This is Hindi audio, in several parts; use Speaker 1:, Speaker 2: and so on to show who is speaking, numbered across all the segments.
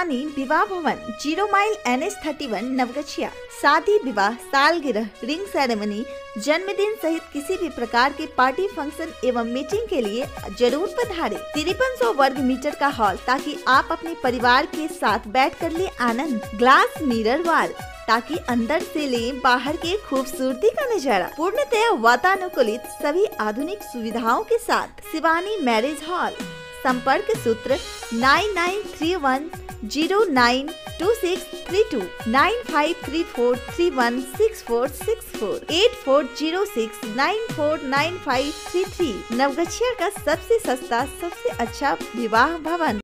Speaker 1: शिवानी विवाह भवन 0 माइल NH31 नवगछिया। शादी, विवाह, सालगिरह, रिंग सेरेमनी, जन्मदिन सहित किसी भी प्रकार के पार्टी, फंक्शन एवं मीटिंग के लिए जरूर पधारें। 5300 वर्ग मीटर का हॉल, ताकि आप अपने परिवार के साथ बैठ कर ले आनंद। ग्लास मिरर वॉल, ताकि अंदर से ले बाहर के खूबसूरती का नजारा। पूर्णतया वातानुकूलित सभी आधुनिक सुविधाओं के साथ शिवानी मैरिज हॉल। संपर्क सूत्र 9931092632, 9534316464, 8406949533। नवगछिया का सबसे सस्ता, सबसे अच्छा विवाह भवन।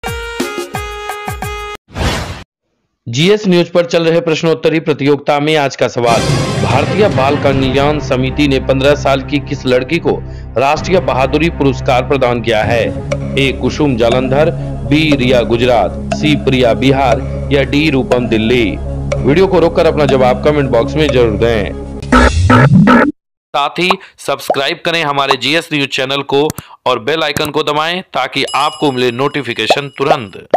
Speaker 2: जीएस न्यूज पर चल रहे प्रश्नोत्तरी प्रतियोगिता में आज का सवाल, भारतीय बाल कल्याण समिति ने 15 साल की किस लड़की को राष्ट्रीय बहादुरी पुरस्कार प्रदान किया है? ए कुसुम जालंधर, बी रिया गुजरात, सी प्रिया बिहार या डी रूपम दिल्ली। वीडियो को रोककर अपना जवाब कमेंट बॉक्स में जरूर दें। साथ ही सब्सक्राइब करें हमारे जीएस न्यूज चैनल को और बेल आइकन को दबाएं ताकि आपको मिले नोटिफिकेशन तुरंत।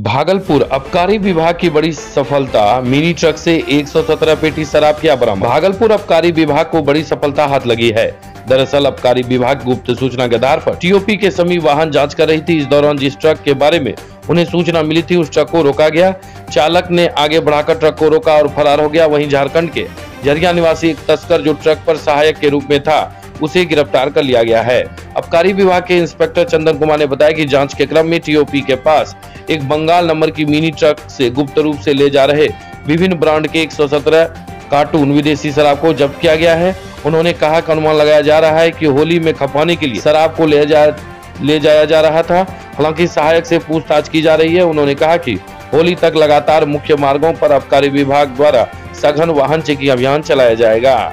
Speaker 2: भागलपुर आबकारी विभाग की बड़ी सफलता, मिनी ट्रक से 117 पेटी शराब किया बरामद। भागलपुर आबकारी विभाग को बड़ी सफलता हाथ लगी है। दरअसल आबकारी विभाग गुप्त सूचना के आधार पर टीओपी के समीप वाहन जांच कर रही थी। इस दौरान जिस ट्रक के बारे में उन्हें सूचना मिली थी, उस ट्रक को रोका गया। चालक ने आगे बढ़ाकर ट्रक को रोका और फरार हो गया। वहीं झारखंड के झरिया निवासी एक तस्कर जो ट्रक पर सहायक के रूप में था, उसे गिरफ्तार कर लिया गया है। आबकारी विभाग के इंस्पेक्टर चंदन कुमार ने बताया कि जांच के क्रम में टीओपी के पास एक बंगाल नंबर की मिनी ट्रक से गुप्त रूप से ले जा रहे विभिन्न ब्रांड के 117 कार्टून विदेशी शराब को जब्त किया गया है। उन्होंने कहा कि अनुमान लगाया जा रहा है कि होली में खपाने के लिए शराब को ले जाया जा रहा था। हालांकि सहायक से पूछताछ की जा रही है। उन्होंने कहा कि होली तक लगातार मुख्य मार्गों पर आबकारी विभाग द्वारा सघन वाहन चेकिंग अभियान चलाया जाएगा।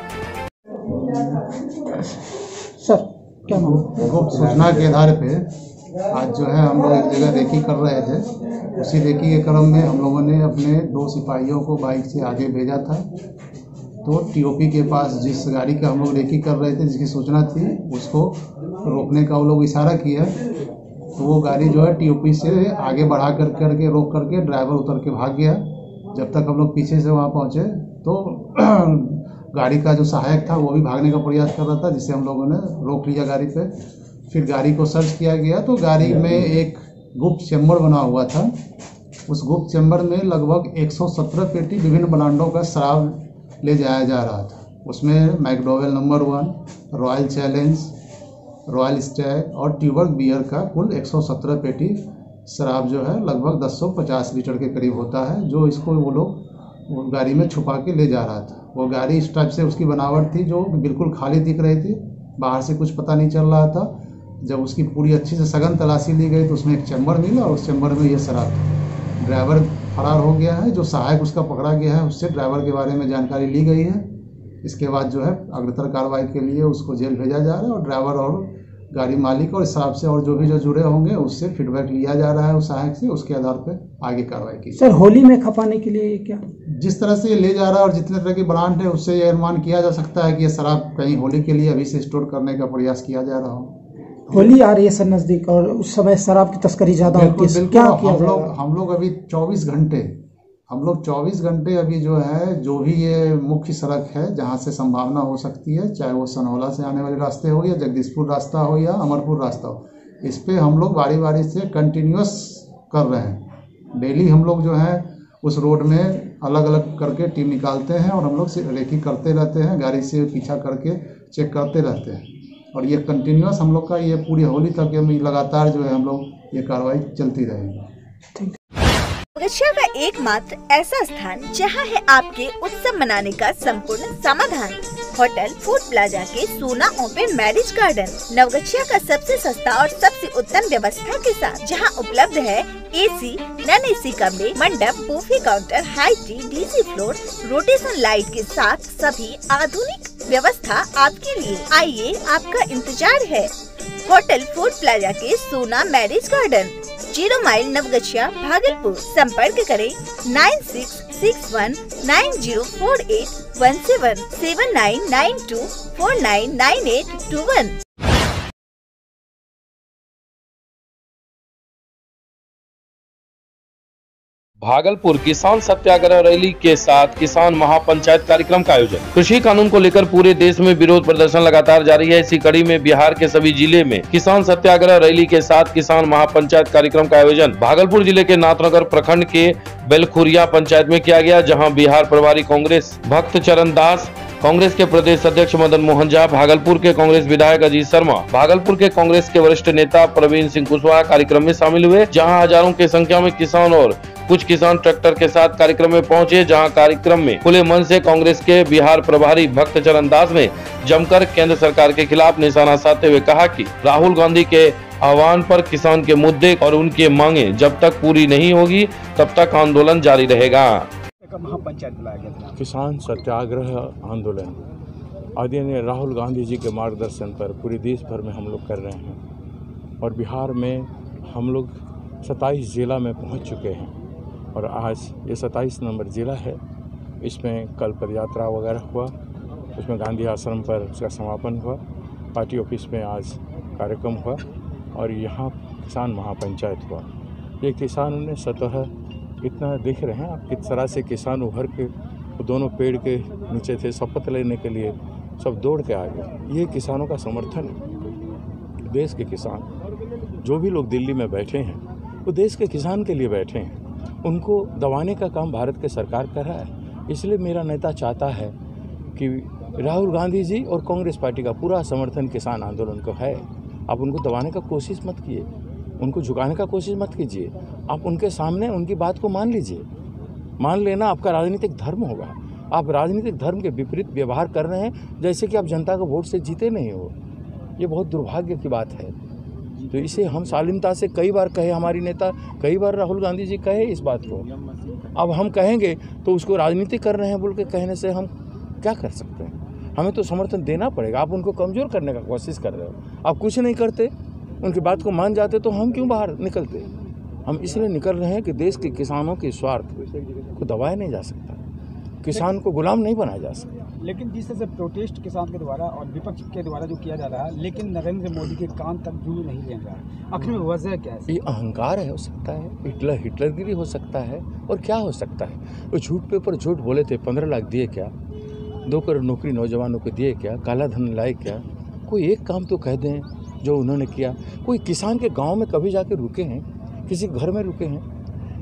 Speaker 3: सर, क्या गुप्त सूचना के आधार पे आज जो है हम लोग एक जगह रेकी कर रहे थे। उसी रेकी के क्रम में हम लोगों ने अपने 2 सिपाहियों को बाइक से आगे भेजा था। तो टीओपी के पास जिस गाड़ी का हम लोग रेकी कर रहे थे, जिसकी सूचना थी, उसको रोकने का वो लोग इशारा किया। तो वो गाड़ी जो है टीओपी से आगे बढ़ा करके रोक करके ड्राइवर उतर के भाग गया। जब तक हम लोग पीछे से वहाँ पहुँचे तो गाड़ी का जो सहायक था वो भी भागने का प्रयास कर रहा था, जिससे हम लोगों ने रोक लिया गाड़ी पे। फिर गाड़ी को सर्च किया गया तो गाड़ी में एक गुप्त चैम्बर बना हुआ था। उस गुप्त चैम्बर में लगभग 117 पेटी विभिन्न ब्रांडों का शराब ले जाया जा रहा था। उसमें McDowell number 1, royal challenge, royal Stag और ट्यूबर्ग बियर का कुल 117 पेटी शराब जो है लगभग 1050 लीटर के करीब होता है, जो इसको वो लोग गाड़ी में छुपा के ले जा रहा था। वो गाड़ी इस टाइप से उसकी बनावट थी जो बिल्कुल खाली दिख रही थी, बाहर से कुछ पता नहीं चल रहा था। जब उसकी पूरी अच्छी से सघन तलाशी ली गई तो उसमें एक चैम्बर मिला और उस चैम्बर में ये शराब था। ड्राइवर फरार हो गया है। जो सहायक उसका पकड़ा गया है, उससे ड्राइवर के बारे में जानकारी ली गई है। इसके बाद जो है अग्रतर कार्रवाई के लिए उसको जेल भेजा जा रहा है और ड्राइवर और गाड़ी मालिक और इस हिसाब से और जो भी जो जुड़े होंगे उससे फीडबैक लिया जा रहा है उस सहायक से। उसके आधार पर आगे कार्रवाई की।
Speaker 4: सर, होली में खपाने के लिए क्या
Speaker 3: जिस तरह से ये ले जा रहा है और जितने तरह की ब्रांड है, उससे ये अनुमान किया जा सकता है कि ये शराब कहीं होली के लिए अभी से स्टोर करने का प्रयास किया जा रहा हो।
Speaker 4: होली आ रही है सर नजदीक और उस समय शराब की तस्करी ज्यादा होती है। क्या
Speaker 3: हम लोग अभी 24 घंटे अभी जो है, जो भी ये मुख्य सड़क है जहाँ से संभावना हो सकती है, चाहे वो सनौला से आने वाले रास्ते हो या जगदीशपुर रास्ता हो या अमरपुर रास्ता हो, इस पे हम लोग बारी बारी से कंटिन्यूअस कर रहे हैं। डेली हम लोग जो है उस रोड में अलग अलग करके टीम निकालते हैं और हम लोग रेकी करते रहते हैं, गाड़ी से पीछा करके चेक करते रहते हैं। और ये कंटिन्यूअस हम लोग का ये पूरी होली तक लगातार जो है हम लोग ये कार्रवाई चलती रहेगी।
Speaker 1: नवगछिया का एकमात्र ऐसा स्थान जहां है आपके उत्सव मनाने का संपूर्ण समाधान। होटल फूड प्लाजा के सोना ओपन मैरिज गार्डन, नवगछिया का सबसे सस्ता और सबसे उत्तम व्यवस्था के साथ, जहां उपलब्ध है एसी, नॉन एसी कमरे, मंडप, buffet counter, high tea, DC floor, rotation light के साथ सभी आधुनिक व्यवस्था आपके लिए। आइए, आपका इंतजार है। होटल फूड प्लाजा के Sona marriage garden, 0 mile Naugachia, Bhagalpur. संपर्क करें 9661904817 7992499821।
Speaker 2: भागलपुर किसान सत्याग्रह रैली के साथ किसान महापंचायत कार्यक्रम का आयोजन। कृषि कानून को लेकर पूरे देश में विरोध प्रदर्शन लगातार जारी है। इसी कड़ी में बिहार के सभी जिले में किसान सत्याग्रह रैली के साथ किसान महापंचायत कार्यक्रम का आयोजन भागलपुर जिले के नाथनगर प्रखंड के बेलखुरिया पंचायत में किया गया, जहाँ बिहार प्रभारी कांग्रेस भक्त चरण दास, कांग्रेस के प्रदेश अध्यक्ष मदन मोहन झा, भागलपुर के कांग्रेस विधायक अजीत शर्मा, भागलपुर के कांग्रेस के वरिष्ठ नेता प्रवीण सिंह कुशवाहा कार्यक्रम में शामिल हुए। जहां हजारों की संख्या में किसान और कुछ किसान ट्रैक्टर के साथ कार्यक्रम में पहुंचे। जहां कार्यक्रम में खुले मन से कांग्रेस के बिहार प्रभारी भक्त चरण दास ने जमकर केंद्र सरकार के खिलाफ निशाना साधते हुए कहा कि राहुल गांधी के आह्वान पर किसान के मुद्दे और उनके मांगे जब तक पूरी नहीं होगी तब तक आंदोलन जारी रहेगा।
Speaker 5: महापंचायत बुलाया गया था।
Speaker 6: किसान सत्याग्रह आंदोलन आदरणीय राहुल गांधी जी के मार्गदर्शन पर पूरे देश भर में हम लोग कर रहे हैं और बिहार में हम लोग 27 जिला में पहुंच चुके हैं और आज ये 27 नंबर जिला है। इसमें कल पदयात्रा वगैरह हुआ, उसमें गांधी आश्रम पर उसका समापन हुआ, पार्टी ऑफिस में आज कार्यक्रम हुआ और यहाँ किसान महापंचायत हुआ। ये किसानों ने स्वतः इतना देख रहे हैं आप किस तरह से किसान उभर के दोनों पेड़ के नीचे थे, शपथ लेने के लिए सब दौड़ के आ गए। ये किसानों का समर्थन है। देश के किसान जो भी लोग दिल्ली में बैठे हैं वो देश के किसान के लिए बैठे हैं, उनको दबाने का काम भारत के सरकार कर रहा है। इसलिए मेरा नेता चाहता है कि राहुल गांधी जी और कांग्रेस पार्टी का पूरा समर्थन किसान आंदोलन को है। आप उनको दबाने का कोशिश मत कीजिए, उनको झुकाने का कोशिश मत कीजिए। आप उनके सामने उनकी बात को मान लीजिए। मान लेना आपका राजनीतिक धर्म होगा। आप राजनीतिक धर्म के विपरीत व्यवहार कर रहे हैं, जैसे कि आप जनता को वोट से जीते नहीं हो। ये बहुत दुर्भाग्य की बात है। तो इसे हम शालीनता से कई बार कहे, हमारी नेता कई बार राहुल गांधी जी कहे इस बात को। अब हम कहेंगे तो उसको राजनीति कर रहे हैं बोल के कहने से हम क्या कर सकते हैं? हमें तो समर्थन देना पड़ेगा। आप उनको कमज़ोर करने का कोशिश कर रहे हो। आप कुछ नहीं करते, उनकी बात को मान जाते तो हम क्यों बाहर निकलते? हम इसलिए निकल रहे हैं कि देश के किसानों के स्वार्थ को दबाया नहीं जा सकता, किसान को गुलाम नहीं बनाया जा सकता।
Speaker 5: लेकिन जिस तरह से प्रोटेस्ट किसान के द्वारा और विपक्ष के द्वारा जो किया जा रहा है, लेकिन नरेंद्र मोदी के कान तक जू नहीं ले रहा है, आखिर में वजह क्या है?
Speaker 6: ये अहंकार है, हो सकता है हिटलरगिरी हो सकता है, और क्या हो सकता है? वो झूठ पे ऊपर झूठ बोले थे। 15 लाख दिए क्या? 2 करोड़ नौकरी नौजवानों को दिए क्या? काला धन लाए क्या? कोई एक काम तो कह दें जो उन्होंने किया। कोई किसान के गांव में कभी जाके रुके हैं? किसी घर में रुके हैं?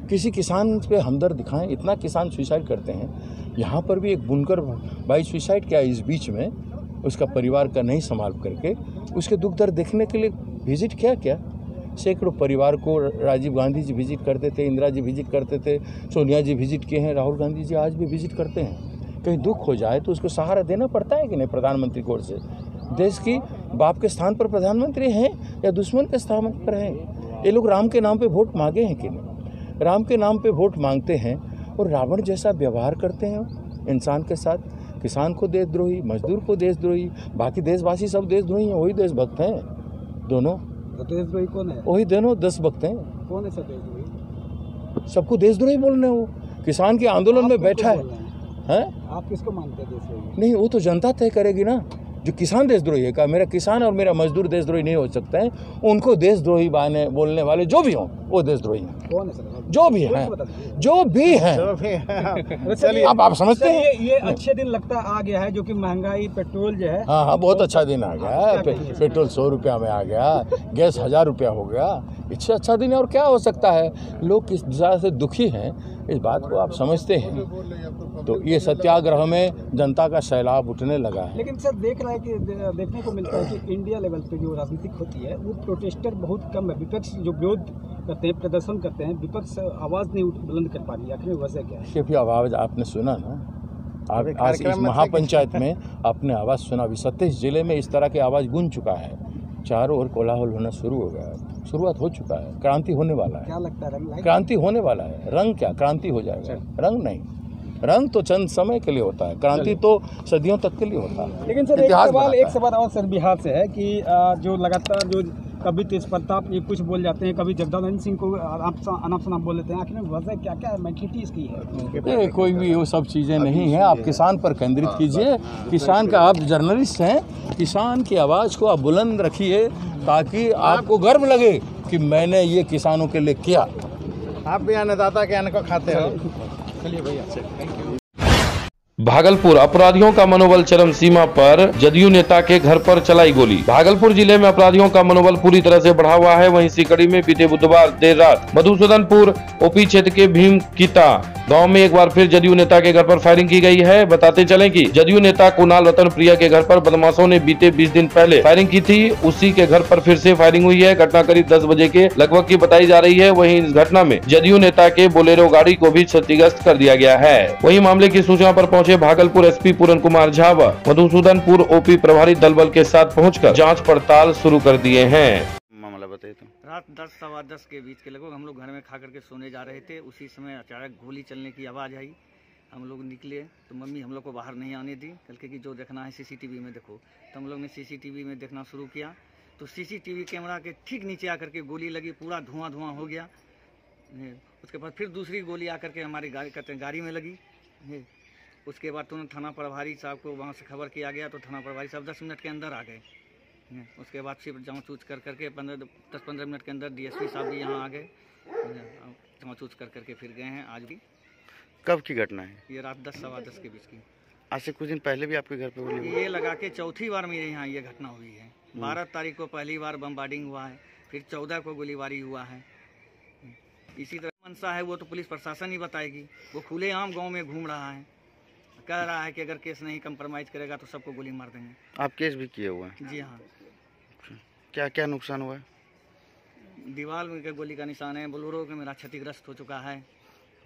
Speaker 6: किसी किसान पे हमदर्द दिखाएं। इतना किसान सुसाइड करते हैं। यहाँ पर भी एक बुनकर भाई सुसाइड किया इस बीच में, उसका परिवार का नहीं संभाल करके उसके दुख दर्द देखने के लिए विजिट क्या सैकड़ों परिवार को राजीव गांधी जी विजिट करते थे, इंदिरा जी विजिट करते थे, सोनिया जी विजिट किए हैं, राहुल गांधी जी आज भी विजिट करते हैं। कहीं दुख हो जाए तो उसको सहारा देना पड़ता है कि नहीं? प्रधानमंत्री की ओर से देश की बाप के स्थान पर प्रधानमंत्री हैं या दुश्मन के स्थान पर हैं? ये लोग राम के नाम पे वोट मांगे हैं कि नहीं? राम के नाम पे वोट मांगते हैं और रावण जैसा व्यवहार करते हैं इंसान के साथ। किसान को देशद्रोही, मजदूर को देशद्रोही, बाकी देशवासी सब देशद्रोही हैं। वही देशभक्त हैं दोनों।
Speaker 5: तो देशद्रोही कौन है?
Speaker 6: वही दोनों देशभक्त हैं।
Speaker 5: कौन है सब देशद्रोही?
Speaker 6: सबको देशद्रोही बोल रहे हैं। वो किसान के आंदोलन में बैठा है।
Speaker 5: आप किसको मानते हैं देशद्रोही?
Speaker 6: नहीं, वो तो जनता तय करेगी ना। जो किसान देशद्रोही है, का मेरा किसान और मेरा मजदूर देशद्रोही नहीं हो सकते हैं। उनको देशद्रोही बोलने वाले जो भी हों वो देशद्रोही हैं।
Speaker 5: कौन है सर?
Speaker 6: जो भी हैं चलिए आप समझते हैं।
Speaker 5: ये अच्छे दिन लगता आ गया है, जो कि महंगाई पेट्रोल जो है।
Speaker 6: हाँ, बहुत अच्छा दिन आ गया। पेट्रोल 100 रुपया में आ गया, गैस 1000 रुपया हो गया। इससे अच्छा दिन और क्या हो सकता है? लोग किस तरह से दुखी हैं इस बात को आप समझते हैं। तो ये सत्याग्रह में जनता का सैलाब उठने लगा है।
Speaker 5: लेकिन सर देखने को मिलता है कि इंडिया लेवल पे जो राजनीतिक होती है वो प्रोटेस्टर बहुत कम है। विपक्ष जो विरोध करते हैं, प्रदर्शन करते हैं, विपक्ष आवाज़ नहीं बुलंद कर पा रही है। आखिर वजह क्या है?
Speaker 6: ये भी आवाज़ आपने सुना ना, आप आज इस महापंचायत में आपने आवाज़ सुना। अभी 27 जिले में इस तरह की आवाज़ गूंज चुका है। चारों ओर कोलाहल होना शुरू हो गया है। शुरुआत हो चुका है। क्रांति होने वाला है।
Speaker 5: क्या लगता है? क्रांति
Speaker 6: होने वाला है। रंग क्या क्रांति हो जाएगा? रंग नहीं, रंग तो चंद समय के लिए होता है, क्रांति तो सदियों तक के लिए होता है।
Speaker 5: लेकिन सर एक सवाल और सर बिहार से है कि जो लगातार जो कभी तेज प्रताप ये कुछ बोल जाते हैं, कभी जगदानंद सिंह को अनाप शनाप बोल लेते हैं। आखिर वजह क्या क्या मैग्नेटिस इसकी है?
Speaker 6: कोई भी वो सब चीज़ें नहीं है। आप किसान पर केंद्रित कीजिए। किसान का आप जर्नलिस्ट हैं, किसान की आवाज़ को आप बुलंद रखिए ताकि आपको गर्व लगे कि मैंने ये किसानों के लिए किया।
Speaker 3: आप भी अन्नदाता के अन्न को खाते हो।
Speaker 5: चलिए भैया, थैंक यू।
Speaker 2: भागलपुर अपराधियों का मनोबल चरम सीमा पर, जदयू नेता के घर पर चलाई गोली। भागलपुर जिले में अपराधियों का मनोबल पूरी तरह से बढ़ा हुआ है। वहीं इसी कड़ी में बीते बुधवार देर रात मधुसूदनपुर ओपी क्षेत्र के भीमकीता गांव में एक बार फिर जदयू नेता के घर पर फायरिंग की गई है। बताते चलें कि जदयू नेता कुणाल रतन प्रिया के घर पर बदमाशों ने बीते 20 दिन पहले फायरिंग की थी। उसी के घर पर फिर से फायरिंग हुई है। घटना करीब 10 बजे के लगभग की बताई जा रही है। वहीं इस घटना में जदयू नेता के बोलेरो गाड़ी को भी क्षतिग्रस्त कर दिया गया है। वहीं मामले की सूचना पर पहुंचे भागलपुर एसपी पूरन कुमार झा व मधुसूदनपुर ओपी प्रभारी दलबल के साथ पहुंचकर जांच पड़ताल शुरू कर दिए हैं।
Speaker 7: मामला बताइए तो।
Speaker 8: रात 10 सवा 10 के बीच के लगभग हम लोग घर में खा करके सोने जा रहे थे। उसी समय अचानक गोली चलने की आवाज़ आई। हम लोग निकले तो मम्मी हम लोग को बाहर नहीं आने दी। कल कि जो देखना है सीसीटीवी में देखो। तो हम लोग ने सीसीटीवी में देखना शुरू किया तो सीसीटीवी कैमरा के ठीक नीचे आकर के गोली लगी, पूरा धुआं धुआं हो गया। उसके बाद फिर दूसरी गोली आकर के हमारी गाड़ी में लगी। उसके बाद तुरंत थाना प्रभारी साहब को वहाँ से खबर किया गया तो थाना प्रभारी साहब 10 मिनट के अंदर आ गए। उसके बाद फिर जाँच ऊँच करके 10-15 मिनट के अंदर डीएसपी साहब भी यहाँ आ गए। जाँच ऊँच करके फिर गए हैं। आज भी।
Speaker 7: कब की घटना है
Speaker 8: ये? रात 10 सवा 10 के बीच की।
Speaker 7: आज से कुछ दिन पहले भी आपके घर पे गोली हुई?
Speaker 8: ये लगा के चौथी बार मेरे यहाँ ये घटना हुई है। 12 तारीख को पहली बार बमबार्डिंग हुआ है, फिर 14 को गोलीबारी हुआ है। इसी तरह मंशा है वो तो पुलिस प्रशासन ही बताएगी। वो खुलेआम गाँव में घूम रहा है, कह रहा है कि अगर केस नहीं कंप्रोमाइज करेगा तो सबको गोली मार देंगे।
Speaker 7: आप केस भी किए हुए हैं?
Speaker 8: जी हाँ।
Speaker 7: क्या क्या नुकसान हुआ है?
Speaker 8: दीवार में गोली का निशान है, बोलेरो के मेरा क्षतिग्रस्त हो चुका है।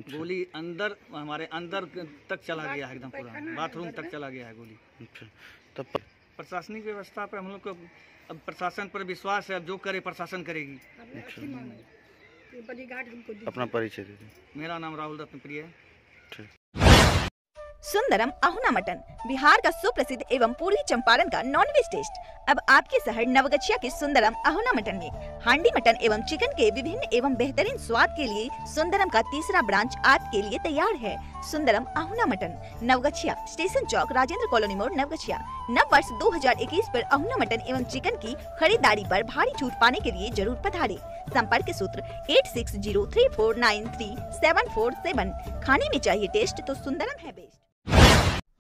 Speaker 8: गोली अंदर हमारे अंदर तक चला गया है, एकदम पूरा बाथरूम तक चला गया है गोली।
Speaker 7: तो
Speaker 8: प्रशासनिक व्यवस्था पर हम लोग को अब प्रशासन पर विश्वास है। अब जो करे प्रशासन करेगी।
Speaker 7: अपना परिचय दीजिए।
Speaker 8: मेरा नाम राहुल रत्न प्रिय है।
Speaker 1: सुंदरम अहुना मटन, बिहार का सुप्रसिद्ध एवं पूर्वी चंपारण का नॉनवेज टेस्ट। अब आपके शहर नवगछिया के सुंदरम अहुना मटन में हांडी मटन एवं चिकन के विभिन्न एवं बेहतरीन स्वाद के लिए सुंदरम का तीसरा ब्रांच आपके लिए तैयार है। सुंदरम अहुना मटन, नवगछिया, स्टेशन चौक, राजेंद्र कॉलोनी मोड़, नवगछिया। नव वर्ष 2021 पर अहुना मटन एवं चिकन की खरीदारी पर भारी छूट पाने के लिए जरूर पधारें। संपर्क सूत्र 8603493747। खाने में चाहिए टेस्ट तो सुंदरम है बेस्ट।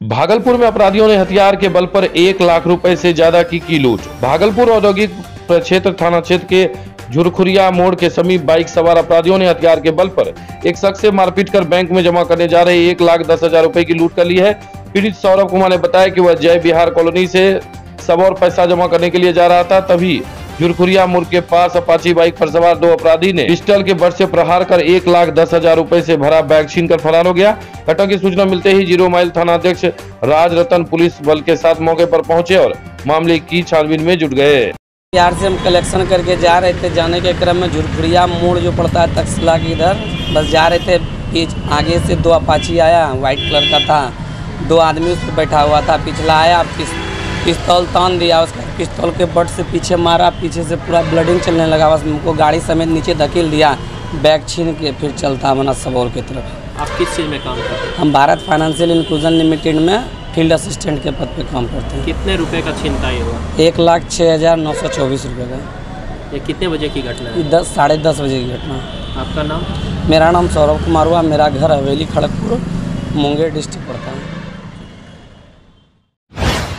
Speaker 2: भागलपुर में अपराधियों ने हथियार के बल पर 1 लाख रुपए से ज्यादा की लूट। भागलपुर औद्योगिक प्रक्षेत्र थाना क्षेत्र के झुरखुरिया मोड़ के समीप बाइक सवार अपराधियों ने हथियार के बल पर एक शख्स से मारपीट कर बैंक में जमा करने जा रहे 1,10,000 रुपए की लूट कर ली है। पीड़ित सौरभ कुमार ने बताया कि वह जय बिहार कॉलोनी से सब और पैसा जमा करने के लिए जा रहा था, तभी झुरखुरिया मोड़ के पास अपाची बाइक पर सवार 2 अपराधी ने पिस्टल के बट से प्रहार कर 1,10,000 रुपए से भरा बैग छीनकर फरार हो गया। घटना की सूचना मिलते ही 0 माइल थाना अध्यक्ष राज रतन पुलिस बल के साथ मौके पर पहुंचे और मामले की छानबीन में जुट गए।
Speaker 9: बिहार से हम कलेक्शन करके जा रहे थे। जाने के क्रम में झुरखुरिया मोड़ जो पड़ता है तक्षशिला के इधर, बस जा रहे थे। बीच आगे से 2 अपाची आया, व्हाइट कलर का था। 2 आदमी उस पर बैठा हुआ था। पिछला आया, पिस्तौल तान दिया, उसका पिस्तौल के बट से पीछे मारा। पीछे से पूरा ब्लडिंग चलने लगा। बस हमको गाड़ी समेत नीचे धकेल दिया, बैग छीन के फिर चलता बना सबौर की तरफ।
Speaker 10: आप किस चीज़ में काम करते हैं?
Speaker 9: हम भारत फाइनेंशियल इंक्लूजन लिमिटेड में फील्ड असिस्टेंट के पद पे काम करते हैं।
Speaker 10: कितने रुपए का छीनताई हुआ?
Speaker 9: 1,06,924 रुपये का।
Speaker 10: ये कितने बजे की घटना है?
Speaker 9: 10-10:30 बजे की घटना।
Speaker 10: आपका नाम?
Speaker 9: मेरा नाम सौरभ कुमार हुआ। मेरा घर हवेली खड़गपुर, मुंगेर डिस्ट्रिक्ट पड़ता है।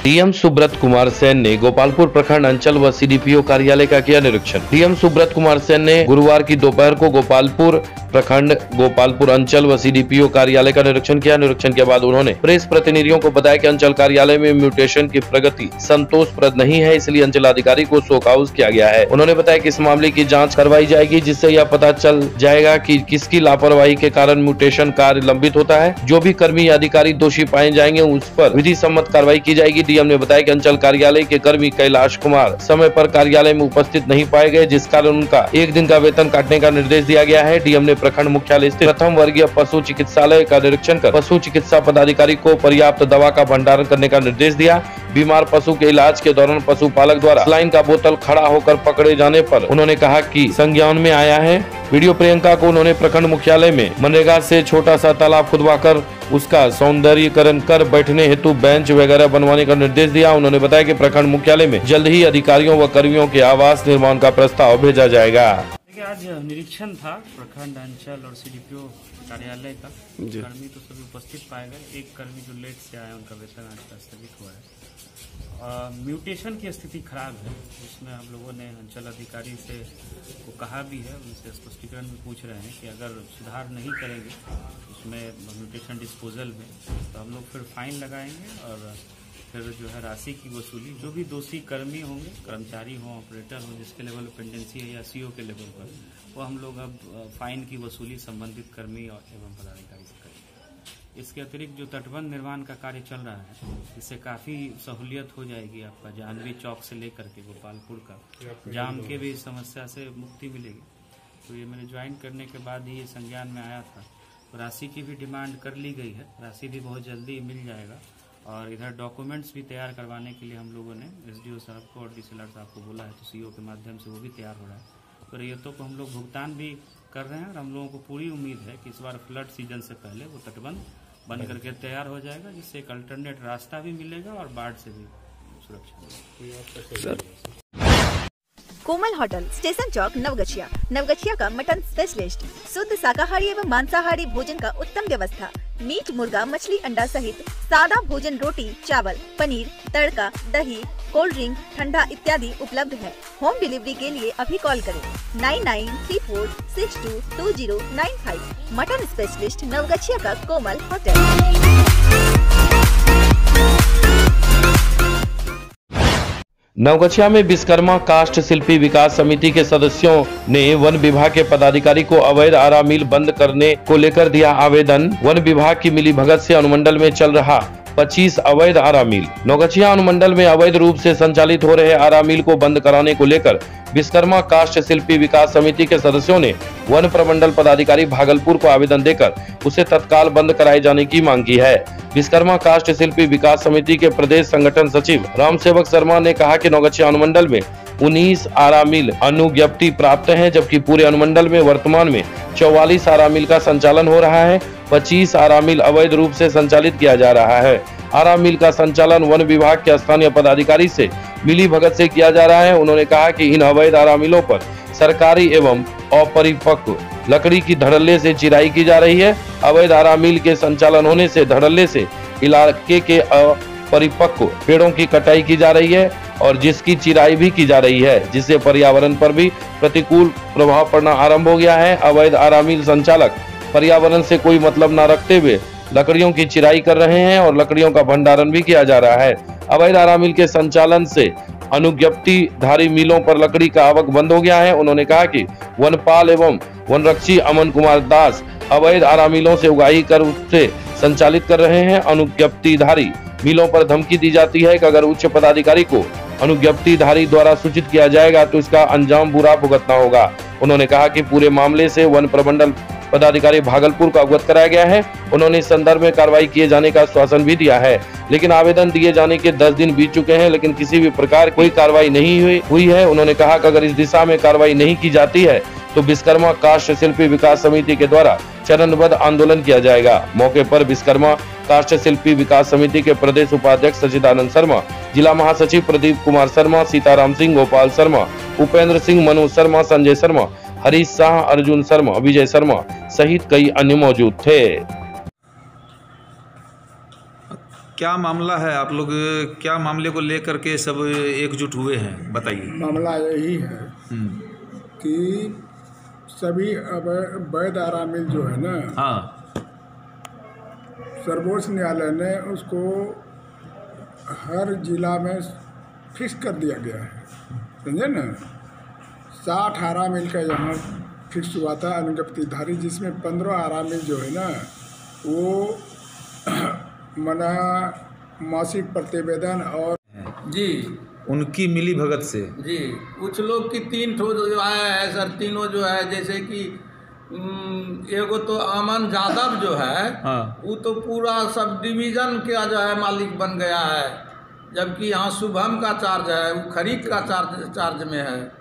Speaker 2: डीएम सुब्रत कुमार सेन ने गोपालपुर प्रखंड अंचल व सीडीपीओ कार्यालय का किया निरीक्षण। डीएम सुब्रत कुमार सेन ने गुरुवार की दोपहर को गोपालपुर प्रखंड, गोपालपुर अंचल व सीडीपीओ कार्यालय का निरीक्षण किया। निरीक्षण के बाद उन्होंने प्रेस प्रतिनिधियों को बताया कि अंचल कार्यालय में म्यूटेशन की प्रगति संतोषप्रद नहीं है, इसलिए अंचलाधिकारी को शोकआउट किया गया है। उन्होंने बताया कि इस मामले की जाँच करवाई जाएगी, जिससे यह पता चल जाएगा कि किसकी लापरवाही के कारण म्यूटेशन कार्य लंबित होता है। जो भी कर्मी या अधिकारी दोषी पाए जाएंगे उस पर विधि सम्मत कार्रवाई की जाएगी। डीएम ने बताया कि अंचल कार्यालय के कर्मी कैलाश कुमार समय पर कार्यालय में उपस्थित नहीं पाए गए, जिस कारण उनका 1 दिन का वेतन काटने का निर्देश दिया गया है। डीएम ने प्रखंड मुख्यालय स्थित प्रथम वर्गीय पशु चिकित्सालय का निरीक्षण कर पशु चिकित्सा पदाधिकारी को पर्याप्त दवा का भंडारण करने का निर्देश दिया। बीमार पशु के इलाज के दौरान पशुपालक द्वारा सलाइन का बोतल खड़ा होकर पकड़े जाने पर उन्होंने कहा कि संज्ञान में आया है। वीडियो प्रियंका को उन्होंने प्रखंड मुख्यालय में मनरेगा से छोटा सा तालाब खुदवाकर उसका सौंदर्यीकरण कर बैठने हेतु बेंच वगैरह बनवाने का निर्देश दिया। उन्होंने बताया कि प्रखंड मुख्यालय में जल्द ही अधिकारियों व कर्मियों के आवास निर्माण का प्रस्ताव भेजा जाएगा।
Speaker 11: आज निरीक्षण था प्रखंड अंचल और CDPO कार्यालय का। कर्मी तो सभी उपस्थित पाए गए। एक कर्मी जो लेट से आए उनका वेतन आज का स्थगित हुआ है। म्यूटेशन की स्थिति खराब है, जिसमें हम लोगों ने अंचल अधिकारी से को कहा भी है, उनसे स्पष्टीकरण भी पूछ रहे हैं कि अगर सुधार नहीं करेंगे उसमें म्यूटेशन डिस्पोजल में तो हम लोग फिर फाइन लगाएंगे और फिर जो है राशि की वसूली, जो भी दोषी कर्मी होंगे, कर्मचारी हों, ऑपरेटर हों, जिसके लेवल पर पेंडेंसी है या CO के लेवल पर, वो हम लोग अब फाइन की वसूली संबंधित कर्मी और एवं पदाधिकारी से करेंगे। इसके अतिरिक्त जो तटबंध निर्माण का कार्य चल रहा है, इससे काफ़ी सहूलियत हो जाएगी। आपका जाह्नवी चौक से लेकर के गोपालपुर का जाम के भी समस्या से मुक्ति मिलेगी। तो ये मैंने ज्वाइन करने के बाद ही ये संज्ञान में आया था। तो राशि की भी डिमांड कर ली गई है, राशि भी बहुत जल्दी मिल जाएगा। और इधर डॉक्यूमेंट्स भी तैयार करवाने के लिए हम लोगों ने SDO साहब को और DCLR साहब को बोला है, तो CO के माध्यम से वो भी तैयार हो रहा है। तो रेतों को हम लोग भुगतान भी कर रहे हैं और हम लोगों को पूरी उम्मीद है कि इस बार फ्लड सीजन से पहले वो तटबंध बन करके तैयार हो जाएगा, जिससे एक अल्टरनेट रास्ता भी मिलेगा और बाढ़ से भी सुरक्षा।
Speaker 1: कोमल होटल, स्टेशन चौक, नवगछिया। नवगछिया का मटन स्पेशलिस्ट, शुद्ध शाकाहारी एवं मांसाहारी भोजन का उत्तम व्यवस्था। मीट, मुर्गा, मछली, अंडा सहित सादा भोजन, रोटी, चावल, पनीर, तड़का, दही, कोल्ड ड्रिंक, ठंडा इत्यादि उपलब्ध है। होम डिलीवरी के लिए अभी कॉल करें 9934622095। मटन स्पेशलिस्ट, नवगछिया का कोमल होटल।
Speaker 2: नवगछिया में विश्वकर्मा काष्ठ शिल्पी विकास समिति के सदस्यों ने वन विभाग के पदाधिकारी को अवैध आरा मिल बंद करने को लेकर दिया आवेदन। वन विभाग की मिलीभगत से अनुमंडल में चल रहा 25 अवैध आरा मिल। नवगछिया अनुमंडल में अवैध रूप से संचालित हो रहे आरा मिल को बंद कराने को लेकर विश्वकर्मा काष्ठ शिल्पी विकास समिति के सदस्यों ने वन प्रमंडल पदाधिकारी भागलपुर को आवेदन देकर उसे तत्काल बंद कराए जाने की मांग की है। विश्वकर्मा काष्ठ शिल्पी विकास समिति के प्रदेश संगठन सचिव रामसेवक शर्मा ने कहा कि नवगछिया अनुमंडल में 19 आरा मिल अनुज्ञप्ति प्राप्त हैं, जबकि पूरे अनुमंडल में वर्तमान में 44 आरा मिल का संचालन हो रहा है। 25 आरा मिल अवैध रूप से संचालित किया जा रहा है। आरा मिल का संचालन वन विभाग के स्थानीय पदाधिकारी से मिली भगत से किया जा रहा है। उन्होंने कहा कि इन अवैध आरा मिलों पर सरकारी एवं अपरिपक्व लकड़ी की धड़ल्ले से चिराई की जा रही है। अवैध आरा मिल के संचालन होने से धड़ल्ले से इलाके के अपरिपक्व पेड़ों की कटाई की जा रही है और जिसकी चिराई भी की जा रही है, जिससे पर्यावरण पर भी प्रतिकूल प्रभाव पड़ना आरंभ हो गया है। अवैध आरा मिल संचालक पर्यावरण से कोई मतलब न रखते हुए लकड़ियों की चिराई कर रहे हैं और लकड़ियों का भंडारण भी किया जा रहा है। अवैध आरा मिल के संचालन से अनुज्ञप्ति धारी मिलों पर लकड़ी का आवक बंद हो गया है। उन्होंने कहा कि वनपाल एवं वनरक्षी अमन कुमार दास अवैध आरा मिलों से उगाही कर उससे संचालित कर रहे हैं। अनुज्ञप्ति धारी मिलों पर धमकी दी जाती है कि अगर उच्च पदाधिकारी को अनुज्ञप्ति धारी द्वारा सूचित किया जाएगा तो इसका अंजाम बुरा भुगतना होगा। उन्होंने कहा कि पूरे मामले से वन प्रमंडल पदाधिकारी भागलपुर को अवगत कराया गया है। उन्होंने इस संदर्भ में कार्रवाई किए जाने का आश्वासन भी दिया है, लेकिन आवेदन दिए जाने के 10 दिन बीत चुके हैं, लेकिन किसी भी प्रकार कोई कार्रवाई नहीं हुई है। उन्होंने कहा कि अगर इस दिशा में कार्रवाई नहीं की जाती है तो विश्वकर्मा काष्ठ शिल्पी विकास समिति के द्वारा चरणबद्ध आंदोलन किया जाएगा। मौके पर विश्वकर्मा काष्ठ शिल्पी विकास समिति के प्रदेश उपाध्यक्ष सचिदानंद शर्मा, जिला महासचिव प्रदीप कुमार शर्मा, सीताराम सिंह, गोपाल शर्मा, उपेंद्र सिंह, मनोज शर्मा, संजय शर्मा, हरीश शाह, अर्जुन शर्मा, विजय शर्मा सहित कई अन्य मौजूद थे।
Speaker 12: क्या मामला है, आप लोग क्या मामले को लेकर के सब एकजुट हुए हैं, बताइए।
Speaker 13: मामला यही है कि सभी अवैध आरा मिल जो है ना,
Speaker 12: हाँ,
Speaker 13: सर्वोच्च न्यायालय ने उसको हर जिला में फिक्स कर दिया गया है, समझे ना। 60 आरा मिल का यहाँ फिक्स हुआ था अनुज्ञप्तिधारी, जिसमें 15 आरा मिल जो है ना वो मना मासिक प्रतिवेदन और
Speaker 12: जी उनकी मिली भगत से
Speaker 14: जी कुछ लोग की 3 ठो जो है सर, तीनों जो है जैसे कि एगो तो अमन यादव जो है,
Speaker 12: हाँ, वो
Speaker 14: तो पूरा सब डिवीजन का जो है मालिक बन गया है, जबकि यहाँ शुभम का चार्ज है, वो खरीद का चार्ज में है।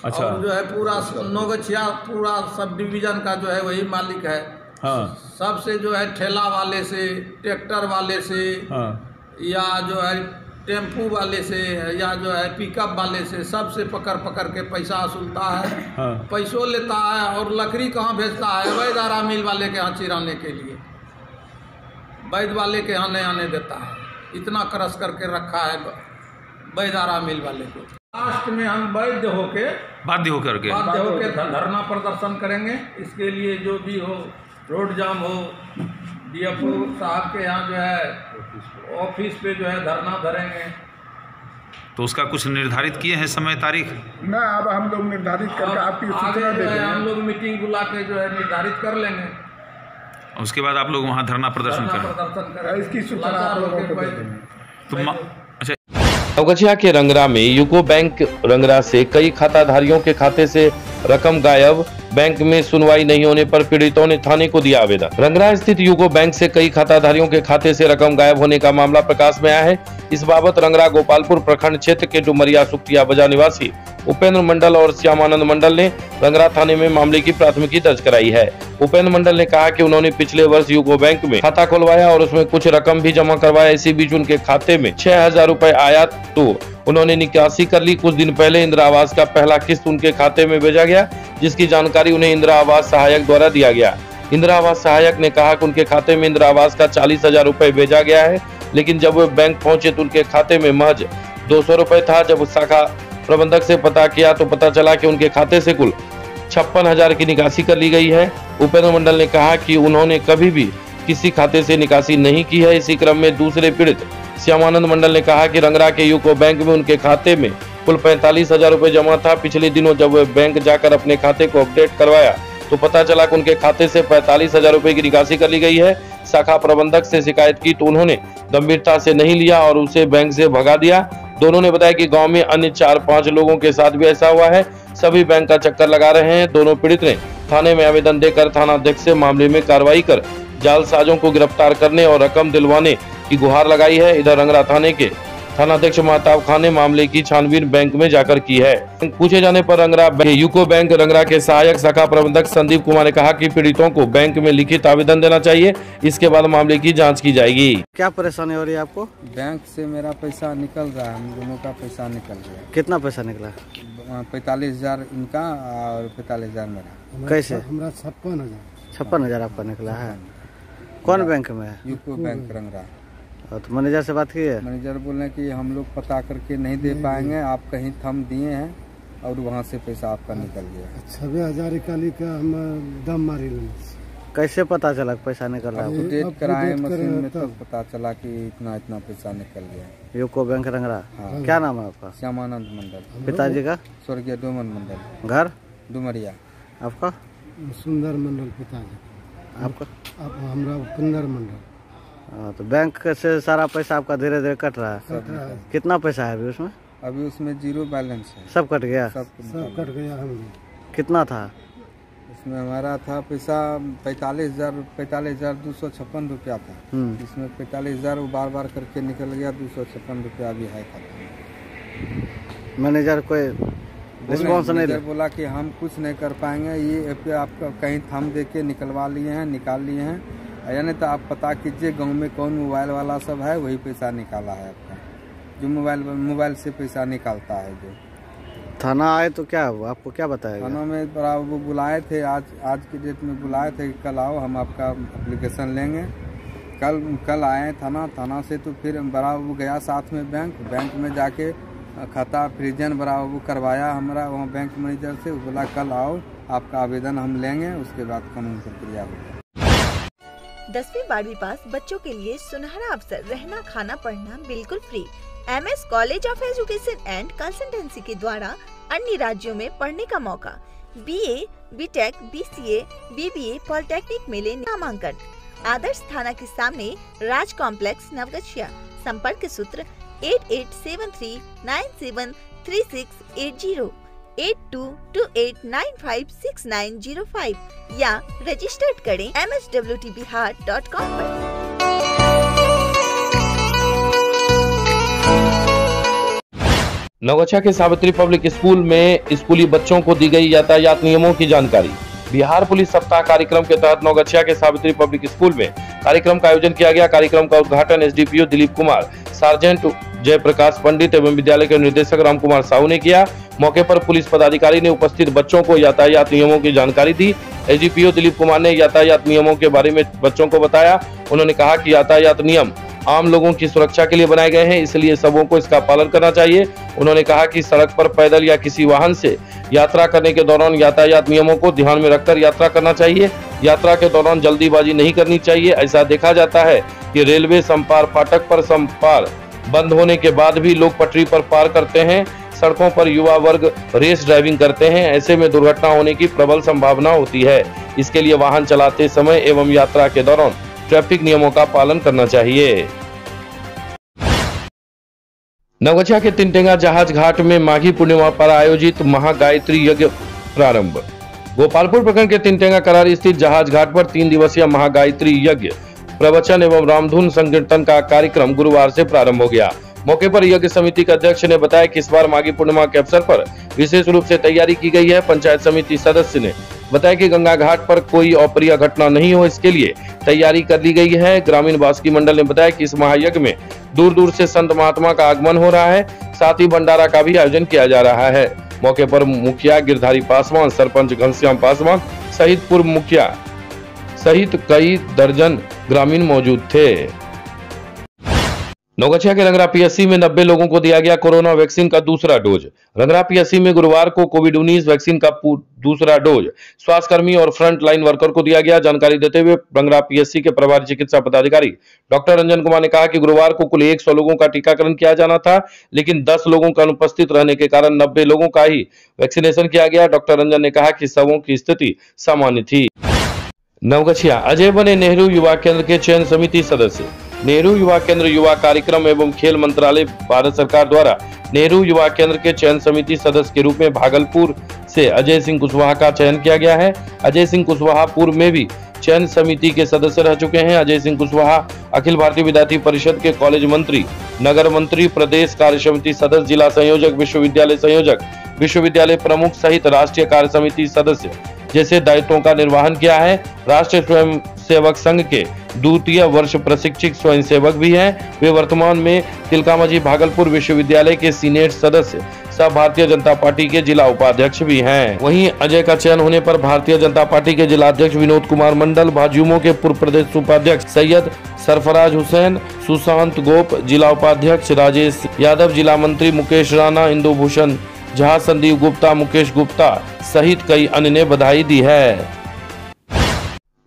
Speaker 12: अच्छा।
Speaker 14: और जो है पूरा नवगछिया पूरा सब डिवीजन का जो है वही मालिक है।
Speaker 12: हाँ।
Speaker 14: सबसे जो है ठेला वाले से, ट्रैक्टर वाले से,
Speaker 12: हाँ,
Speaker 14: या जो है टेम्पू वाले से या जो है पिकअप वाले से सबसे पकड़ पकड़ के पैसा वसूलता है।
Speaker 12: हाँ।
Speaker 14: पैसों लेता है और लकड़ी कहाँ भेजता है? वैद आरा मिल वाले के यहाँ चिराने के लिए, वैद वाले के यहाँ नहीं आने देता है। इतना क्रश करके रखा है वैद आरा मिल वाले को। लास्ट में हम बाध्य होकर के धरना प्रदर्शन करेंगे। इसके लिए जो भी हो, रोड जाम हो, डीएफओ साहब के यहाँ जो है ऑफिस पे जो है धरना धरेंगे।
Speaker 12: तो उसका कुछ निर्धारित किए हैं समय तारीख?
Speaker 13: ना, अब हम लोग निर्धारित करके आपकी सूचना देंगे।
Speaker 14: हम लोग मीटिंग बुला के जो है निर्धारित कर लेंगे।
Speaker 12: उसके बाद आप लोग वहाँ धरना प्रदर्शन करें।
Speaker 13: इसकी सूचना आप लोगों को दे देंगे।
Speaker 12: तो अच्छा,
Speaker 2: नवगछिया के रंगरा में यूको बैंक रंगरा से कई खाताधारियों के खाते से रकम गायब। बैंक में सुनवाई नहीं होने पर पीड़ितों ने थाने को दिया आवेदन। रंगरा स्थित यूको बैंक से कई खाताधारियों के खाते से रकम गायब होने का मामला प्रकाश में आया है। इस बाबत रंगरा गोपालपुर प्रखंड क्षेत्र के डुमरिया सुखटिया बाजार निवासी उपेंद्र मंडल और श्यामानंद मंडल ने रंगरा थाने में मामले की प्राथमिकी दर्ज कराई है। उपेंद्र मंडल ने कहा कि उन्होंने पिछले वर्ष यूको बैंक में खाता खुलवाया और उसमें कुछ रकम भी जमा करवाया। इसी बीच उनके खाते में 6,000 रुपए आया तो उन्होंने निकासी कर ली। कुछ दिन पहले इंदिरा आवास का पहला किस्त उनके खाते में भेजा गया, जिसकी जानकारी उन्हें इंदिरा आवास सहायक द्वारा दिया गया। इंदिरा आवास सहायक ने कहा कि उनके खाते में इंदिरा आवास का 40,000 रुपए भेजा गया है, लेकिन जब वे बैंक पहुंचे तो उनके खाते में महज 200 रुपए था। जब शाखा प्रबंधक से पता किया तो पता चला कि उनके खाते से कुल 56,000 की निकासी कर ली गई है। उपेंद्र मंडल ने कहा कि उन्होंने कभी भी किसी खाते से निकासी नहीं की है। इसी क्रम में दूसरे पीड़ित श्यामानंद मंडल ने कहा कि रंगरा के यूको बैंक में उनके खाते में कुल 45,000 रुपए जमा था। पिछले दिनों जब वे बैंक जाकर अपने खाते को अपडेट करवाया तो पता चला कि उनके खाते से 45,000 रुपए की निकासी कर ली गई है। शाखा प्रबंधक से शिकायत की तो उन्होंने गंभीरता से नहीं लिया और उसे बैंक से भगा दिया। दोनों ने बताया कि गांव में अन्य 4-5 लोगों के साथ भी ऐसा हुआ है। सभी बैंक का चक्कर लगा रहे हैं। दोनों पीड़ित ने थाने में आवेदन देकर थानाध्यक्ष से मामले में कार्रवाई कर जालसाजों को गिरफ्तार करने और रकम दिलवाने की गुहार लगाई है। इधर रंगरा थाने के थानाध्यक्ष महताब खान ने मामले की छानबीन बैंक में जाकर की है। पूछे जाने पर रंगरा यूको बैंक रंगरा के सहायक शाखा प्रबंधक संदीप कुमार ने कहा कि पीड़ितों को बैंक में लिखित आवेदन देना चाहिए, इसके बाद मामले की जांच की जाएगी।
Speaker 15: क्या परेशानी हो रही है आपको?
Speaker 16: बैंक से मेरा पैसा निकल रहा है, हम दोनों का पैसा निकल रहा है।
Speaker 15: कितना पैसा निकला?
Speaker 16: 45,000 इनका और 45,000 मेरा।
Speaker 15: कैसे?
Speaker 13: हमारा
Speaker 15: 56,000 आपका निकला है। कौन बैंक में है?
Speaker 16: UCO bank Rangra.
Speaker 15: तो मैनेजर से बात की है?
Speaker 16: मैनेजर बोले कि हम लोग पता करके नहीं दे पाएंगे, आप कहीं थम दिए हैं और वहाँ से पैसा आपका निकल गया।
Speaker 13: 6,000 निकाली का हम दम मारी।
Speaker 15: कैसे पता चला पैसा निकल रहा है?
Speaker 16: अपडेट कराए मशीन में तो पता चला कि इतना पैसा निकल गया।
Speaker 15: UCO bank Rangra.
Speaker 16: हाँ।
Speaker 15: क्या नाम है आपका?
Speaker 16: श्यामानंद मंडल।
Speaker 15: पिताजी का?
Speaker 16: स्वर्गीय डोमन मंडल।
Speaker 15: घर?
Speaker 16: डुमरिया।
Speaker 15: आपका?
Speaker 13: सुंदर मंडल पिताजी।
Speaker 15: आपका?
Speaker 13: हमारा उपेंद्र मंडल।
Speaker 15: तो बैंक से सारा पैसा आपका धीरे धीरे कट रहा है। कितना पैसा है अभी उसमें?
Speaker 16: अभी उसमें 0 बैलेंस है।
Speaker 15: सब कट गया?
Speaker 13: सब कट गया। हम
Speaker 15: कितना था
Speaker 16: इसमें? हमारा था पैसा 45,256 रुपया था। इसमें 45,000 वो बार करके निकल गया। 256 रुपया भी है खाता।
Speaker 15: मैनेजर कोई रिस्पॉन्स नहीं
Speaker 16: बोला कि हम कुछ नहीं कर पाएंगे, ये आपका कहीं थम दे के निकलवा लिए हैं, निकाल लिए हैं, यानी तो आप पता कीजिए गांव में कौन मोबाइल वाला सब है, वही पैसा निकाला है आपका, जो मोबाइल से पैसा निकालता है। जो
Speaker 15: थाना आए तो क्या आपको क्या बताया?
Speaker 16: थाना में बड़ा वो बुलाए थे, आज की डेट में बुलाए थे कि कल आओ हम आपका एप्लीकेशन लेंगे। कल आए थाना से तो फिर बड़ा बाबू गया साथ में बैंक में जाके खाता फ्रीजन बड़ा बाबू करवाया हमारा वहाँ बैंक मैनेजर से। बोला कल आओ आपका आवेदन हम लेंगे, उसके बाद कानून प्रक्रिया होगी।
Speaker 1: 10वीं 12वीं पास बच्चों के लिए सुनहरा अवसर, रहना खाना पढ़ना बिल्कुल free. MS college of education and consultancy के द्वारा अन्य राज्यों में पढ़ने का मौका। BA, BTech, BCA, BBA polytechnic में ले नामांकन। आदर्श थाना के सामने राज कॉम्प्लेक्स नवगछिया। संपर्क सूत्र 8873973680 8228956905 या रजिस्टर्ड करें mswtbihar.com पर।
Speaker 2: नवगछिया के सावित्री पब्लिक स्कूल में स्कूली बच्चों को दी गई यातायात नियमों की जानकारी। बिहार पुलिस सप्ताह कार्यक्रम के तहत नवगछिया के सावित्री पब्लिक स्कूल में कार्यक्रम का आयोजन किया गया। कार्यक्रम का उद्घाटन SDPO दिलीप कुमार, सार्जेंट जयप्रकाश पंडित एवं विद्यालय के निदेशक रामकुमार साहू ने किया। मौके पर पुलिस पदाधिकारी ने उपस्थित बच्चों को यातायात नियमों की जानकारी दी। एसडीपीओ दिलीप कुमार ने यातायात नियमों के बारे में बच्चों को बताया। उन्होंने कहा कि यातायात नियम आम लोगों की सुरक्षा के लिए बनाए गए हैं, इसलिए सबों को इसका पालन करना चाहिए। उन्होंने कहा कि सड़क पर पैदल या किसी वाहन से यात्रा करने के दौरान यातायात नियमों को ध्यान में रखकर यात्रा करना चाहिए। यात्रा के दौरान जल्दीबाजी नहीं करनी चाहिए। ऐसा देखा जाता है कि रेलवे संपार फाटक पर संपार बंद होने के बाद भी लोग पटरी पर पार करते हैं। सड़कों पर युवा वर्ग रेस ड्राइविंग करते हैं, ऐसे में दुर्घटना होने की प्रबल संभावना होती है। इसके लिए वाहन चलाते समय एवं यात्रा के दौरान ट्रैफिक नियमों का पालन करना चाहिए। नवगछिया के तिनटेंगा जहाज घाट में माघी पूर्णिमा पर आयोजित महागायत्री यज्ञ प्रारंभ। गोपालपुर प्रखंड के तिनटेंगा करारी स्थित जहाज घाट पर 3 दिवसीय महागायत्री यज्ञ प्रवचन एवं रामधुन संकीर्तन का कार्यक्रम गुरुवार से प्रारंभ हो गया। मौके पर यज्ञ समिति के अध्यक्ष ने बताया कि इस बार माघी पूर्णिमा के अवसर पर विशेष रूप से तैयारी की गई है। पंचायत समिति सदस्य ने बताया कि गंगा घाट पर कोई अप्रिय घटना नहीं हो, इसके लिए तैयारी कर ली गई है। ग्रामीण वासुकी मंडल ने बताया कि इस महायज्ञ में दूर दूर से संत महात्मा का आगमन हो रहा है, साथ ही भंडारा का भी आयोजन किया जा रहा है। मौके पर मुखिया गिरधारी पासवान, सरपंच घनश्याम पासवान सहित पूर्व मुखिया सहित कई दर्जन ग्रामीण मौजूद थे। नवगछिया के रंगरा पीएससी में 90 लोगों को दिया गया कोरोना वैक्सीन का दूसरा डोज। रंगरा पीएससी में गुरुवार को कोविड-19 वैक्सीन का दूसरा डोज स्वास्थ्यकर्मी और फ्रंट लाइन वर्कर को दिया गया। जानकारी देते हुए रंगरा पीएससी के प्रभारी चिकित्सा पदाधिकारी डॉक्टर रंजन कुमार ने कहा कि गुरुवार को कुल 100 लोगों का टीकाकरण किया जाना था, लेकिन 10 लोगों का अनुपस्थित रहने के कारण 90 लोगों का ही वैक्सीनेशन किया गया। डॉक्टर रंजन ने कहा कि सबों की स्थिति सामान्य थी। नवगछिया अजय बने नेहरू युवा केंद्र के चयन समिति सदस्य। नेहरू युवा केंद्र युवा कार्यक्रम एवं खेल मंत्रालय भारत सरकार द्वारा नेहरू युवा केंद्र के चयन समिति सदस्य के रूप में भागलपुर से अजय सिंह कुशवाहा का चयन किया गया है। अजय सिंह कुशवाहा पूर्व में भी चयन समिति के सदस्य रह चुके हैं। अजय सिंह कुशवाहा अखिल भारतीय विद्यार्थी परिषद के कॉलेज मंत्री, नगर मंत्री, प्रदेश कार्य समिति सदस्य, जिला संयोजक, विश्वविद्यालय संयोजक, विश्वविद्यालय प्रमुख सहित राष्ट्रीय कार्य समिति सदस्य जैसे दायित्वों का निर्वहन किया है। राष्ट्रीय स्वयं सेवक संघ के द्वितीय वर्ष प्रशिक्षित स्वयंसेवक भी हैं। वे वर्तमान में तिलकामाझी भागलपुर विश्वविद्यालय के सीनेट सदस्य सह भारतीय जनता पार्टी के जिला उपाध्यक्ष भी हैं। वहीं अजय का चयन होने पर भारतीय जनता पार्टी के जिला अध्यक्ष विनोद कुमार मंडल, भाजयुमो के पूर्व प्रदेश उपाध्यक्ष सैयद सरफराज हुसैन, सुशांत गोप, जिला उपाध्यक्ष राजेश यादव, जिला मंत्री मुकेश राणा, इंदु भूषण झा, संदीप गुप्ता, मुकेश गुप्ता सहित कई अन्य ने बधाई दी है।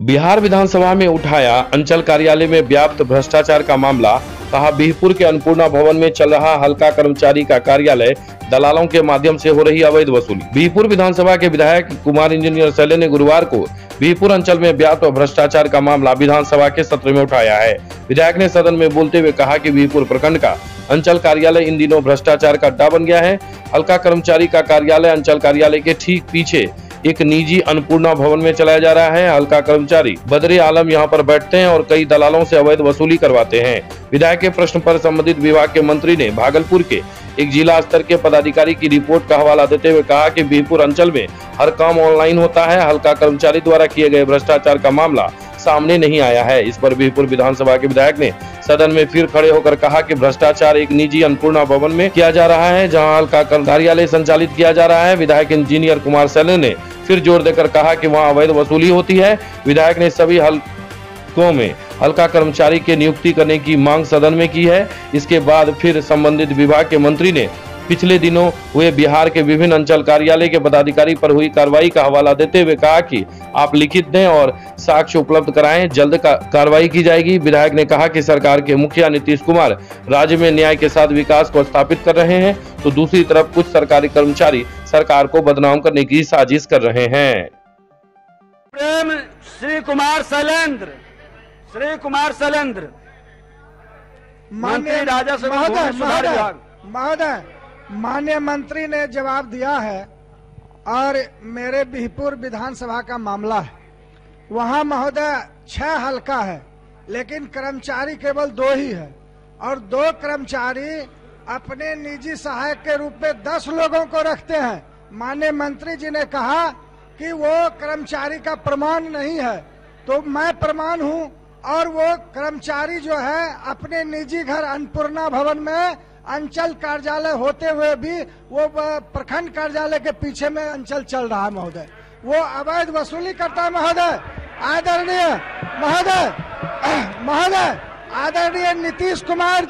Speaker 2: बिहार विधानसभा में उठाया अंचल कार्यालय में व्याप्त भ्रष्टाचार का मामला। कहा बिहपुर के अन्नपूर्णा भवन में चल रहा हल्का कर्मचारी का कार्यालय, दलालों के माध्यम से हो रही अवैध वसूली। बिहपुर विधानसभा के विधायक कुमार इंजीनियर सैले ने गुरुवार को बिहपुर अंचल में व्याप्त भ्रष्टाचार का मामला विधानसभा के सत्र में उठाया है। विधायक ने सदन में बोलते हुए कहा कि बिहपुर प्रखंड का अंचल कार्यालय इन दिनों भ्रष्टाचार का अड्डा बन गया है। हल्का कर्मचारी का कार्यालय अंचल कार्यालय के ठीक पीछे एक निजी अन्नपूर्णा भवन में चलाया जा रहा है। हल्का कर्मचारी बदरे आलम यहां पर बैठते हैं और कई दलालों से अवैध वसूली करवाते हैं। विधायक के प्रश्न पर संबंधित विभाग के मंत्री ने भागलपुर के एक जिला स्तर के पदाधिकारी की रिपोर्ट का हवाला देते हुए कहा कि बिहपुर अंचल में हर काम ऑनलाइन होता है। हल्का कर्मचारी द्वारा किए गए भ्रष्टाचार का मामला सामने नहीं आया है। इस पर बिहपुर विधानसभा के विधायक ने सदन में फिर खड़े होकर कहा कि भ्रष्टाचार एक निजी अन्नपूर्णा भवन में किया जा रहा है, जहां हल्का कार्यालय संचालित किया जा रहा है। विधायक इंजीनियर कुमार सैले ने फिर जोर देकर कहा कि वहां अवैध वसूली होती है। विधायक ने सभी हल्कों में हल्का कर्मचारी के नियुक्ति करने की मांग सदन में की है। इसके बाद फिर संबंधित विभाग के मंत्री ने पिछले दिनों हुए बिहार के विभिन्न अंचल कार्यालय के पदाधिकारी पर हुई कार्रवाई का हवाला देते हुए कहा कि आप लिखित दें और साक्ष्य उपलब्ध कराएं, जल्द कार्रवाई की जाएगी। विधायक ने कहा कि सरकार के मुखिया नीतीश कुमार राज्य में न्याय के साथ विकास को स्थापित कर रहे हैं, तो दूसरी तरफ कुछ सरकारी कर्मचारी सरकार को बदनाम करने की साजिश कर रहे हैं।
Speaker 17: प्रेम श्री कुमार शैलेंद्र मंत्री राजस्व
Speaker 4: महोदय, माननीय मंत्री ने जवाब दिया है और मेरे बिहपुर विधानसभा का मामला है। वहाँ महोदय 6 हल्का है, लेकिन कर्मचारी केवल 2 ही है और 2 कर्मचारी अपने निजी सहायक के रूप में 10 लोगों को रखते हैं। माननीय मंत्री जी ने कहा कि वो कर्मचारी का प्रमाण नहीं है, तो मैं प्रमाण हूँ। और वो कर्मचारी जो है अपने निजी घर अन्नपूर्णा भवन में अंचल कार्यालय होते हुए भी वो प्रखंड कार्यालय के पीछे में अंचल चल रहा है महोदय। वो अवैध वसूली करता है महोदय। आदरणीय महोदय आदरणीय नीतीश कुमार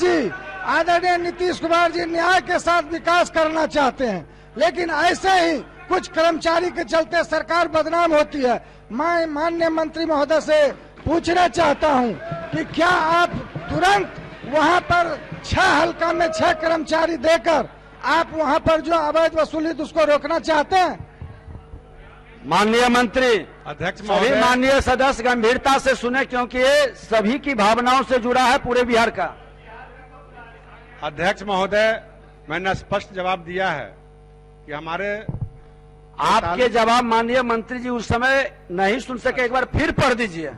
Speaker 4: जी न्याय के साथ विकास करना चाहते हैं, लेकिन ऐसे ही कुछ कर्मचारी के चलते सरकार बदनाम होती है। मैं माननीय मंत्री महोदय से पूछना चाहता हूं कि क्या आप तुरंत वहां पर 6 हल्का में 6 कर्मचारी देकर आप वहां पर जो अवैध वसूली उसको रोकना चाहते हैं?
Speaker 17: माननीय मंत्री,
Speaker 5: अध्यक्ष
Speaker 17: सभी माननीय सदस्य गंभीरता से सुने, क्योंकि ये सभी की भावनाओं से जुड़ा है पूरे बिहार का।
Speaker 5: अध्यक्ष महोदय, मैंने स्पष्ट जवाब दिया है कि हमारे
Speaker 17: आपके जवाब माननीय मंत्री जी उस समय नहीं सुन सके, एक बार फिर पढ़ दीजिए।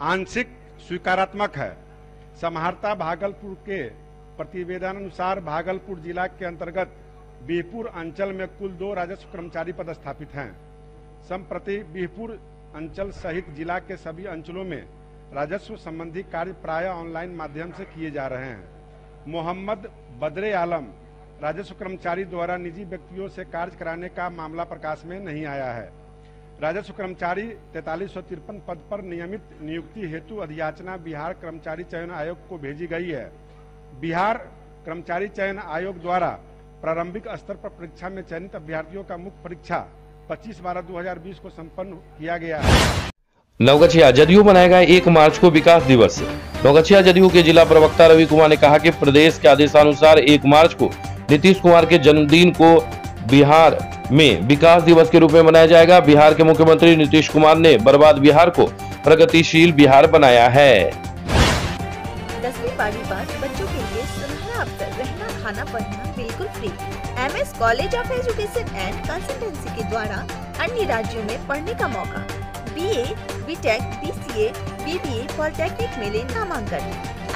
Speaker 5: आंशिक स्वीकारात्मक है। समाहर्ता भागलपुर के प्रतिवेदन अनुसार भागलपुर जिला के अंतर्गत बिहपुर अंचल में कुल 2 राजस्व कर्मचारी पदस्थापित हैं। संप्रति बिहपुर अंचल सहित जिला के सभी अंचलों में राजस्व संबंधी कार्य प्राय ऑनलाइन माध्यम से किए जा रहे हैं। मोहम्मद बदरे आलम राजस्व कर्मचारी द्वारा निजी व्यक्तियों से कार्य कराने का मामला प्रकाश में नहीं आया है। राजस्व कर्मचारी 4353 पद पर नियमित नियुक्ति हेतु अधियाचना बिहार कर्मचारी चयन आयोग को भेजी गई है। बिहार कर्मचारी चयन आयोग द्वारा प्रारंभिक स्तर पर परीक्षा में चयनित अभ्यर्थियों का मुख्य परीक्षा 25/12/2020 को संपन्न किया गया है।
Speaker 2: नवगछिया जदयू मनाएगा 1 मार्च को विकास दिवस। नवगछिया जदयू के जिला प्रवक्ता रवि कुमार ने कहा कि प्रदेश के आदेशानुसार 1 मार्च को नीतीश कुमार के जन्मदिन को बिहार में विकास दिवस के रूप में मनाया जाएगा। बिहार के मुख्यमंत्री नीतीश कुमार ने बर्बाद बिहार को प्रगतिशील बिहार बनाया है।
Speaker 1: 10वीं 12वीं पास बच्चों के लिए सुनहरा अवसर, रहना खाना पढ़ना बिल्कुल free. MS college of education and consultancy के द्वारा अन्य राज्यों में पढ़ने का मौका। BA, BTech, BCA, BBA polytechnic में ले नामांकन।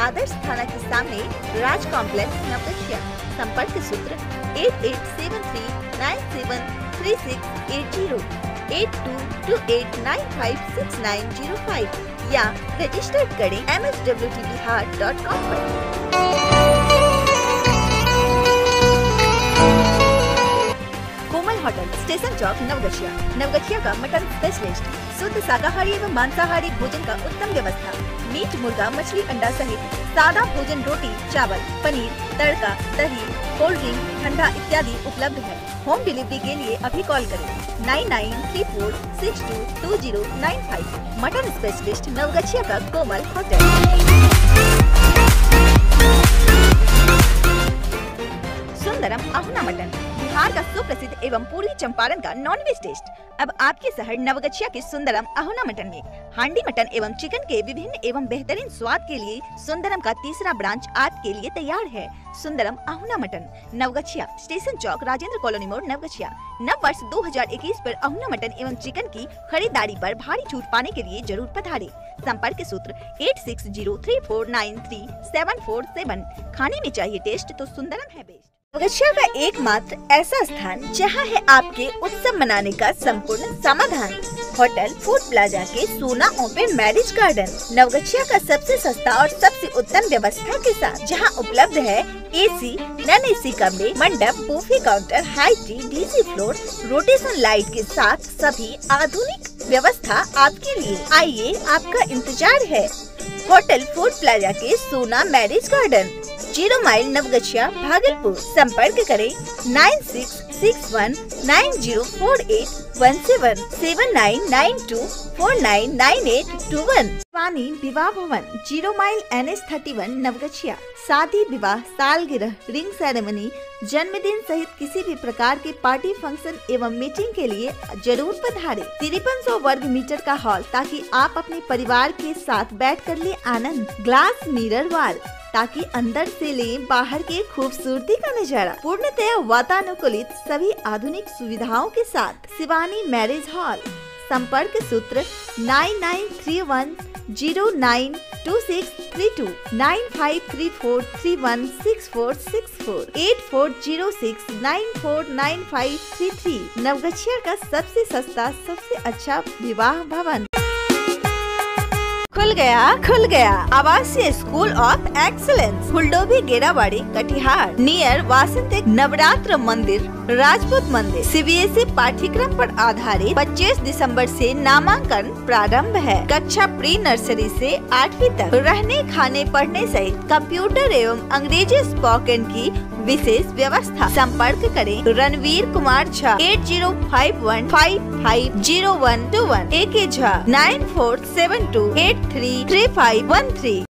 Speaker 1: आदर्श थाना के सामने राज कॉम्प्लेक्स नवगछिया। संपर्क सूत्र 8873973680 8228956905 या रजिस्टर करें mswtbihar.com पर। कोमल होटल, स्टेशन चौक, नवगछिया। नवगछिया का मटन स्पेशलिस्ट, शुद्ध शाकाहारी एवं मांसाहारी भोजन का उत्तम व्यवस्था। मीट, मुर्गा, मछली, अंडा सहित सादा भोजन, रोटी, चावल, पनीर, तड़का, दही, कोल्ड ड्रिंक, ठंडा इत्यादि उपलब्ध है। होम डिलीवरी के लिए अभी कॉल करें 9934622095। मटन स्पेशलिस्ट नवगछिया का कोमल होटल। सुंदरम अहुना मटन, बिहार का सुप्रसिद्ध एवं पूर्वी चंपारण का नॉनवेज टेस्ट अब आपके शहर नवगछिया के सुंदरम अहुना मटन में। हांडी मटन एवं चिकन के विभिन्न एवं बेहतरीन स्वाद के लिए सुंदरम का तीसरा ब्रांच आपके लिए तैयार है। सुंदरम अहुना मटन, नवगछिया, स्टेशन चौक, राजेंद्र कॉलोनी मोड़, नवगछिया। नव वर्ष 2021 पर अहुना मटन एवं चिकन की खरीदारी पर भारी छूट पाने के लिए जरूर पधारें। संपर्क सूत्र 8603493747। खाने में चाहिए टेस्ट तो सुंदरम है बेस्ट। नवगछिया का एकमात्र ऐसा स्थान जहां है आपके उत्सव मनाने का संपूर्ण समाधान। होटल फूड प्लाजा के सोना ओपन मैरिज गार्डन, नवगछिया का सबसे सस्ता और सबसे उत्तम व्यवस्था के साथ, जहां उपलब्ध है AC, नॉन AC कमरे, मंडप, buffet counter, high tea, DG floor, rotation light के साथ सभी आधुनिक व्यवस्था आपके लिए। आइए, आपका इंतजार है। होटल फूड प्लाजा के Sona marriage garden, 0 mile, Naugachia, Bhagalpur. संपर्क करें 9661904817 7992499821। शिवानी विवाह भवन, 0 माइल, NH31, नवगछिया। शादी, विवाह, सालगिरह, रिंग सेरेमनी, जन्मदिन सहित किसी भी प्रकार के पार्टी फंक्शन एवं मीटिंग के लिए जरूर पधारें। 5300 वर्ग मीटर का हॉल, ताकि आप अपने परिवार के साथ बैठकर ले आनंद। ग्लास मिरर वॉल, ताकि अंदर से लें बाहर के खूबसूरती का नजारा। पूर्णतया वातानुकूलित सभी आधुनिक सुविधाओं के साथ शिवानी मैरिज हॉल। संपर्क सूत्र 9931092632 9534316464 8406949533। नवगछिया का सबसे सस्ता सबसे अच्छा विवाह भवन। खुल गया आवासीय school of excellence Phuldobhi Gerabari Katihar near वासंतिक नवरात्र मंदिर राजपूत मंदिर। CBSE पाठ्यक्रम पर आधारित 25 दिसंबर से नामांकन प्रारंभ है। कक्षा प्री नर्सरी से 8वीं तक रहने खाने पढ़ने सहित कंप्यूटर एवं अंग्रेजी स्पोकन की विशेष व्यवस्था। संपर्क करें रणवीर कुमार झा 8051550121 AK झा 9472833513।